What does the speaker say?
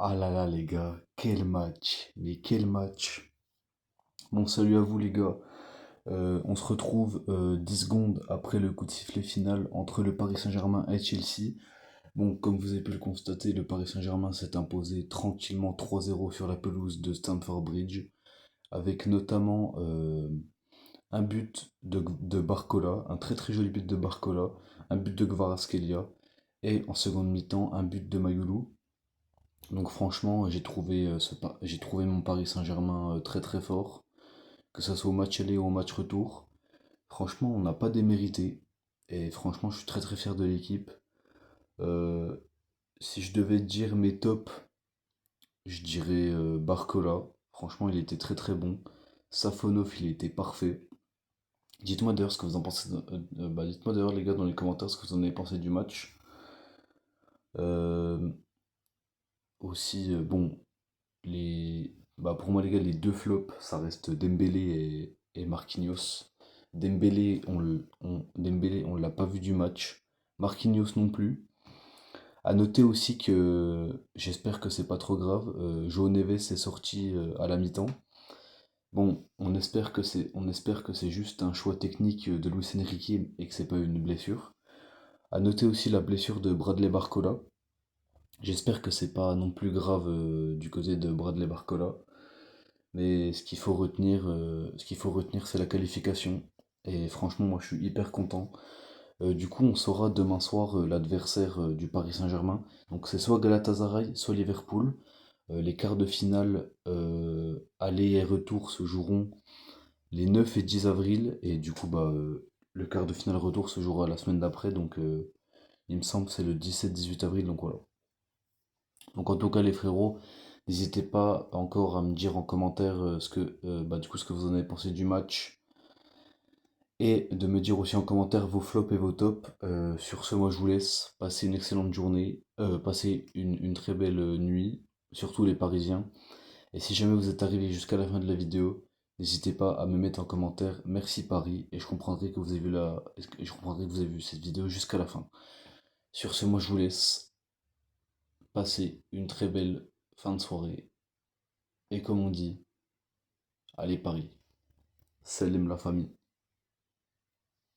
Ah là là les gars, quel match, mais quel match. Bon salut à vous les gars. On se retrouve 10 secondes après le coup de sifflet final entre le Paris Saint-Germain et Chelsea. Bon, comme vous avez pu le constater, le Paris Saint-Germain s'est imposé tranquillement 3-0 sur la pelouse de Stamford Bridge, avec notamment un but de Barcola, un très très joli but de Barcola, un but de Kvaratskhelia, et en seconde mi-temps un but de Mayoulou. Donc franchement, j'ai trouvé mon Paris Saint-Germain très très fort, que ça soit au match aller ou au match retour. Franchement, on n'a pas démérité. Et franchement, je suis très très fier de l'équipe. Euh, Si je devais dire mes tops, je dirais Barcola. Franchement, il était très très bon. Safonov, il était parfait. Dites-moi d'ailleurs ce que vous en pensez. Dites-moi d'ailleurs les gars dans les commentaires ce que vous en avez pensé du match. Euh, Aussi, bon, pour moi, les gars, les deux flops, ça reste Dembélé et Marquinhos. Dembélé, on l'a pas vu du match. Marquinhos non plus. À noter aussi que j'espère que c'est pas trop grave. João Neves est sorti à la mi-temps. Bon, on espère que c'est juste un choix technique de Luis Enrique et que c'est pas une blessure. À noter aussi la blessure de Bradley Barcola. J'espère que c'est pas non plus grave du côté de Bradley Barcola. Mais ce qu'il faut retenir, c'est la qualification. Et franchement, moi, je suis hyper content. Du coup, on saura demain soir l'adversaire du Paris Saint-Germain. Donc, c'est soit Galatasaray, soit Liverpool. Les quarts de finale aller et retour se joueront les 9 et 10 avril. Et du coup, le quart de finale retour se jouera la semaine d'après. Donc, il me semble que c'est le 17-18 avril. Donc, voilà. Donc en tout cas les frérots, n'hésitez pas encore à me dire en commentaire ce que vous en avez pensé du match et de me dire aussi en commentaire vos flops et vos tops. Sur ce, moi je vous laisse. Passez une excellente journée, passez une très belle nuit, surtout les Parisiens. Et si jamais vous êtes arrivé jusqu'à la fin de la vidéo, n'hésitez pas à me mettre en commentaire merci Paris et je comprendrai que vous avez vu je comprendrai que vous avez vu cette vidéo jusqu'à la fin. Sur ce, moi je vous laisse. Passez une très belle fin de soirée. Et comme on dit, allez Paris, salam la famille.